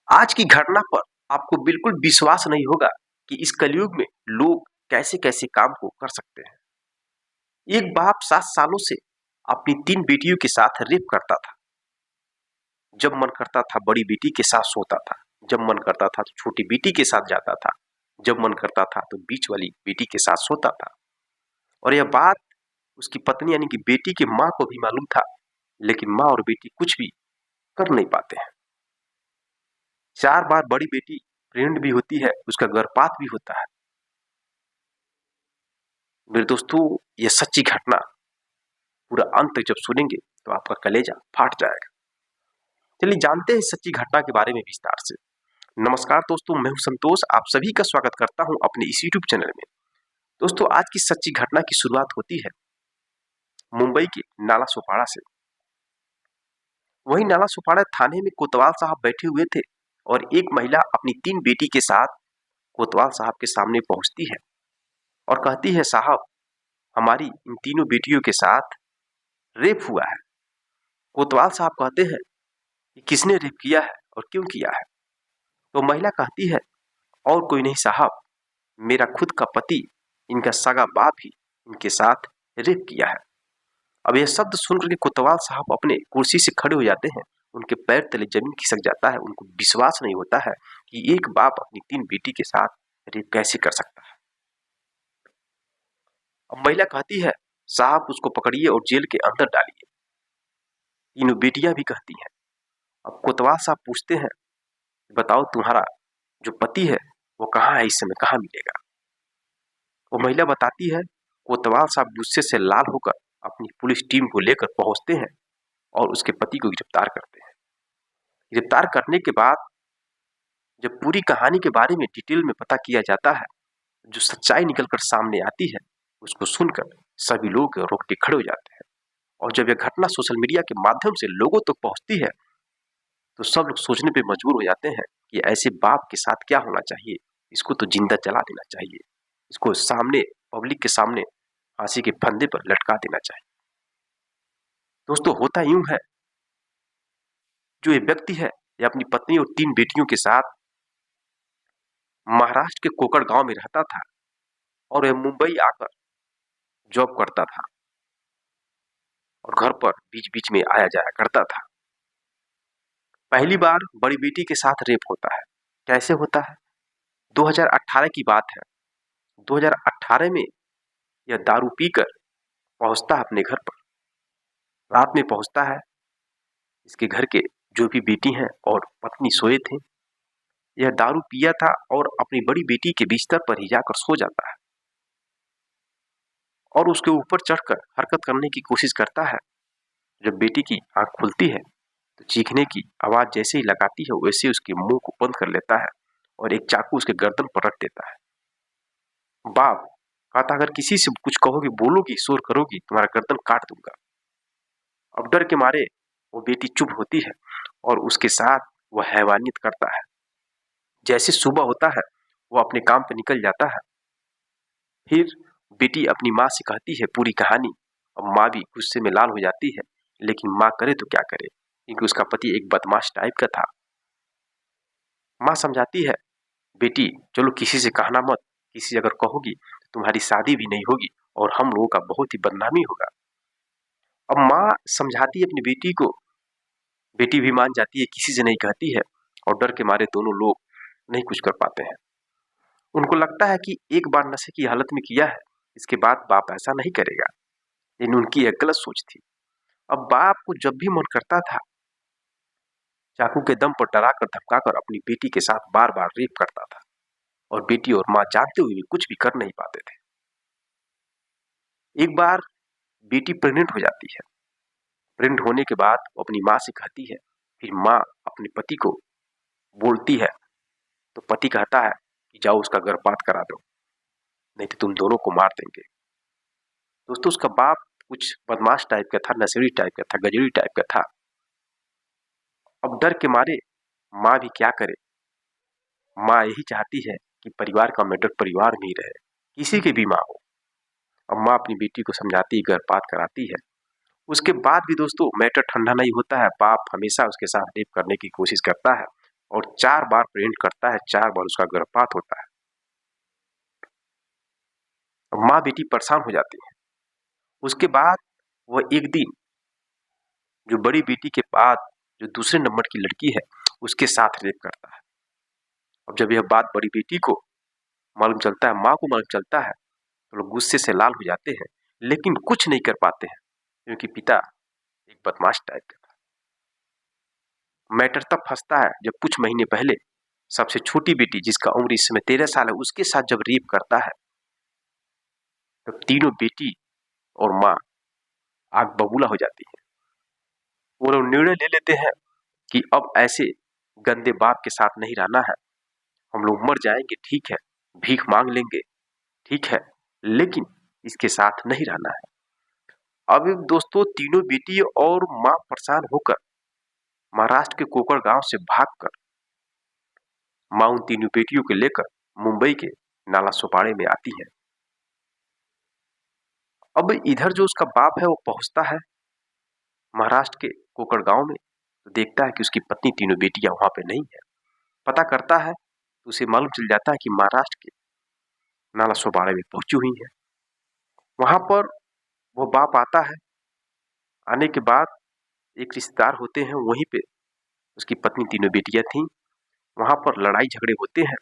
आज की घटना पर आपको बिल्कुल विश्वास नहीं होगा कि इस कलयुग में लोग कैसे कैसे काम को कर सकते हैं। एक बाप 7 सालों से अपनी 3 बेटियों के साथ रेप करता था। जब मन करता था बड़ी बेटी के साथ सोता था, जब मन करता था तो छोटी बेटी के साथ जाता था, जब मन करता था तो बीच वाली बेटी के साथ सोता था। और यह बात उसकी पत्नी यानी कि बेटी की माँ को भी मालूम था, लेकिन माँ और बेटी कुछ भी कर नहीं पाते हैं। 4 बार बड़ी बेटी प्रेग्नेंट भी होती है, उसका गर्भपात भी होता है। मेरे दोस्तों, ये सच्ची घटना पूरा अंत तक जब सुनेंगे तो आपका कलेजा फाट जाएगा। चलिए जानते हैं सच्ची घटना के बारे में विस्तार से। नमस्कार दोस्तों, मैं हूं संतोष, आप सभी का स्वागत करता हूं अपने इस यूट्यूब चैनल में। दोस्तों, आज की सच्ची घटना की शुरुआत होती है मुंबई के नाला सोपाड़ा से। वहीं नाला सोपाड़ा थाने में कोतवाल साहब बैठे हुए थे और एक महिला अपनी 3 बेटी के साथ कोतवाल साहब के सामने पहुंचती है और कहती है, साहब हमारी इन तीनों बेटियों के साथ रेप हुआ है। कोतवाल साहब कहते हैं कि किसने रेप किया है और क्यों किया है। तो महिला कहती है, और कोई नहीं साहब, मेरा खुद का पति, इनका सगा बाप ही इनके साथ रेप किया है। अब यह शब्द सुनकर के कोतवाल साहब अपने कुर्सी से खड़े हो जाते हैं, उनके पैर तले जमीन खिसक जाता है। उनको विश्वास नहीं होता है कि एक बाप अपनी 3 बेटी के साथ रेप कैसे कर सकता है। अब महिला कहती है, साहब उसको पकड़िए और जेल के अंदर डालिए। तीनों बेटियां भी कहती हैं। अब कोतवाल साहब पूछते हैं, बताओ तुम्हारा जो पति है वो कहाँ है, इस समय कहाँ मिलेगा। वो महिला बताती है। कोतवाल साहब गुस्से से लाल होकर अपनी पुलिस टीम को लेकर पहुंचते हैं और उसके पति को गिरफ्तार करते हैं। गिरफ्तार करने के बाद जब पूरी कहानी के बारे में डिटेल में पता किया जाता है, जो सच्चाई निकलकर सामने आती है, उसको सुनकर सभी लोग रोक के खड़े हो जाते हैं। और जब यह घटना सोशल मीडिया के माध्यम से लोगों तक पहुंचती है तो सब लोग सोचने पे मजबूर हो जाते हैं कि ऐसे बाप के साथ क्या होना चाहिए। इसको तो जिंदा जला देना चाहिए, इसको सामने पब्लिक के सामने फांसी के फंदे पर लटका देना चाहिए। दोस्तों, होता यूं है, जो ये व्यक्ति है ये अपनी पत्नी और 3 बेटियों के साथ महाराष्ट्र के कोकड़ गांव में रहता था और वह मुंबई आकर जॉब करता था और घर पर बीच बीच में आया जाया करता था। पहली बार बड़ी बेटी के साथ रेप होता है। कैसे होता है? 2018 की बात है। 2018 में यह दारू पीकर पहुंचता है अपने घर पर। रात में पहुंचता है, इसके घर के जो भी बेटी हैं और पत्नी सोए थे। यह दारू पिया था और अपनी बड़ी बेटी के बिस्तर पर ही जाकर सो जाता है और उसके ऊपर चढ़कर हरकत करने की कोशिश करता है। जब बेटी की आंख खुलती है तो चीखने की आवाज जैसे ही लगाती है, वैसे उसके मुंह को बंद कर लेता है और एक चाकू उसके गर्दन पर रख देता है। बाप कहता, अगर किसी से कुछ कहोगी, बोलोगी, शोर करोगी, तुम्हारा गर्दन काट दूंगा। अब डर के मारे वो बेटी चुप होती है और उसके साथ वह हैवानियत करता है। जैसे सुबह होता है वो अपने काम पर निकल जाता है। फिर बेटी अपनी माँ से कहती है पूरी कहानी। अब माँ भी गुस्से में लाल हो जाती है, लेकिन माँ करे तो क्या करे, क्योंकि उसका पति एक बदमाश टाइप का था। माँ समझाती है, बेटी चलो किसी से कहना मत, किसी अगर कहोगी तो तुम्हारी शादी भी नहीं होगी और हम लोगों का बहुत ही बदनामी होगा। अब माँ समझाती है अपनी बेटी को, बेटी भी मान जाती है, किसी से नहीं कहती है और डर के मारे दोनों लोग नहीं कुछ कर पाते हैं। उनको लगता है कि एक बार नशे की हालत में किया है, इसके बाद बाप ऐसा नहीं करेगा, लेकिन उनकी एक गलत सोच थी। अब बाप को जब भी मन करता था, चाकू के दम पर डराकर धमकाकर अपनी बेटी के साथ बार बार रेप करता था और बेटी और माँ जानते हुए भी कुछ भी कर नहीं पाते थे। एक बार बेटी प्रेग्नेंट हो जाती है। प्रेग्नेंट होने के बाद वो अपनी माँ से कहती है, फिर माँ अपने पति को बोलती है तो पति कहता है कि जाओ उसका गर्भपात करा दो, नहीं तो तुम दोनों को मार देंगे। दोस्तों, उसका बाप कुछ बदमाश टाइप का था, नशेड़ी टाइप का था, गजड़ी टाइप का था। अब डर के मारे माँ भी क्या करे, माँ यही चाहती है कि परिवार का मैटर परिवार में ही रहे, किसी की भी माँ हो। अब माँ अपनी बेटी को समझाती, गर्भपात कराती है। उसके बाद भी दोस्तों मैटर ठंडा नहीं होता है। बाप हमेशा उसके साथ रेप करने की कोशिश करता है और 4 बार प्रेग्नेंट करता है, 4 बार उसका गर्भपात होता है। माँ बेटी परेशान हो जाती है। उसके बाद वह एक दिन जो बड़ी बेटी के बाद जो दूसरे नंबर की लड़की है उसके साथ रेप करता है। अब जब यह बात बड़ी बेटी को मालूम चलता है, माँ को मालूम चलता है, तो लोग गुस्से से लाल हो जाते हैं, लेकिन कुछ नहीं कर पाते हैं क्योंकि पिता एक बदमाश टाइप का था। मैटर तब फंसता है जब कुछ महीने पहले सबसे छोटी बेटी जिसका उम्र इस समय 13 साल है उसके साथ जब रेप करता है, तब तीनों बेटी और माँ आग बबूला हो जाती है। वो लोग निर्णय ले लेते हैं कि अब ऐसे गंदे बाप के साथ नहीं रहना है, हम लोग मर जाएंगे ठीक है, भीख मांग लेंगे ठीक है, लेकिन इसके साथ नहीं रहना है। अब दोस्तों तीनों बेटी और मां परेशान होकर महाराष्ट्र के कोकर गांव से भागकर मां उन तीनों बेटियों को लेकर मुंबई के नाला सोपाड़े में आती है। अब इधर जो उसका बाप है वो पहुंचता है महाराष्ट्र के कोकर गांव में, तो देखता है कि उसकी पत्नी तीनों बेटियां वहां पे नहीं है। पता करता है तो उसे मालूम चल जाता है कि महाराष्ट्र के नाला सोपाड़े में पहुंची हुई है। वहां पर वो बाप आता है। आने के बाद एक रिश्तेदार होते हैं वहीं पे उसकी पत्नी तीनों बेटियां थीं। वहां पर लड़ाई झगड़े होते हैं।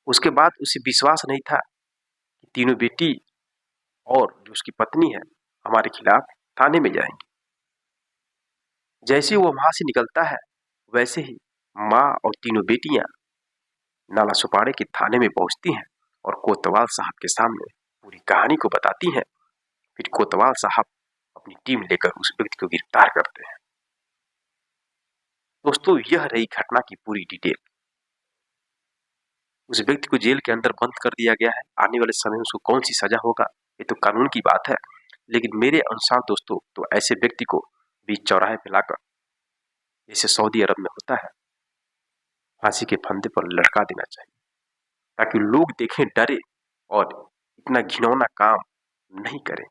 उसके बाद उसे विश्वास नहीं था कि तीनों बेटी और जो उसकी पत्नी है हमारे खिलाफ थाने में जाएंगी। जैसे ही वो वहां से निकलता है वैसे ही माँ और तीनों बेटियां नाला सुपाड़े के थाने में पहुंचती हैं और कोतवाल साहब के सामने पूरी कहानी को बताती हैं। फिर कोतवाल साहब अपनी टीम लेकर उस व्यक्ति को गिरफ्तार करते हैं। दोस्तों यह रही घटना की पूरी डिटेल। उस व्यक्ति को जेल के अंदर बंद कर दिया गया है। आने वाले समय में उसको कौन सी सजा होगा ये तो कानून की बात है, लेकिन मेरे अनुसार दोस्तों तो ऐसे व्यक्ति को बीच चौराहे पे लाकर, जैसे सऊदी अरब में होता है, फांसी के फंदे पर लटका देना चाहिए ताकि लोग देखें, डरे और इतना घिनौना काम नहीं करें।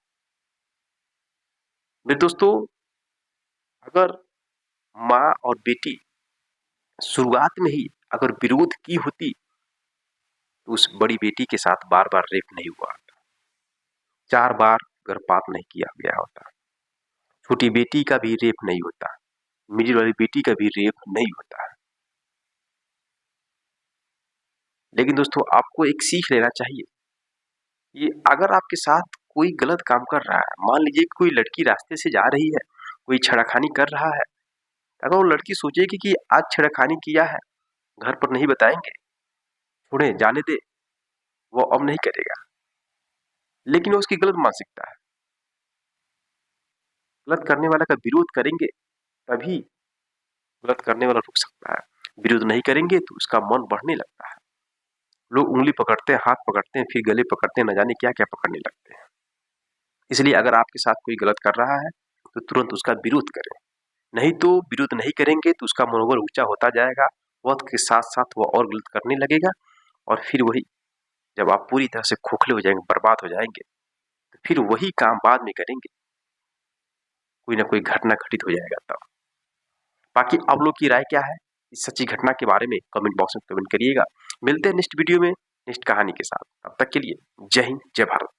मेरे दोस्तों अगर माँ और बेटी शुरुआत में ही अगर विरोध की होती तो उस बड़ी बेटी के साथ बार बार रेप नहीं हुआ होता, 4 बार गर्भपात नहीं किया गया होता, छोटी बेटी का भी रेप नहीं होता, मिडिल वाली बेटी का भी रेप नहीं होता। लेकिन दोस्तों आपको एक सीख लेना चाहिए। ये अगर आपके साथ कोई गलत काम कर रहा है, मान लीजिए कोई लड़की रास्ते से जा रही है, कोई छेड़खानी कर रहा है, अगर वो लड़की सोचेगी कि आज छेड़खानी किया है, घर पर नहीं बताएंगे, छोड़े जाने दे, वो अब नहीं करेगा। लेकिन वो उसकी गलत मानसिकता है। गलत करने वाला का विरोध करेंगे तभी गलत करने वाला रुक सकता है। विरोध नहीं करेंगे तो उसका मन बढ़ने लगता है। लोग उंगली पकड़ते हैं, हाथ पकड़ते हैं, फिर गले पकड़ते हैं, न जाने क्या क्या पकड़ने लगते हैं। इसलिए अगर आपके साथ कोई गलत कर रहा है तो तुरंत उसका विरोध करें, नहीं तो विरोध नहीं करेंगे तो उसका मनोबल ऊंचा होता जाएगा, वक्त के साथ साथ वह और गलत करने लगेगा और फिर वही जब आप पूरी तरह से खोखले हो जाएंगे, बर्बाद हो जाएंगे, तो फिर वही काम बाद में करेंगे, कोई ना कोई घटना घटित हो जाएगा तब। बाकी आप लोग की राय क्या है इस सच्ची घटना के बारे में कमेंट बॉक्स में कमेंट करिएगा। मिलते हैं नेक्स्ट वीडियो में नेक्स्ट कहानी के साथ। तब तक के लिए जय हिंद, जय भारत।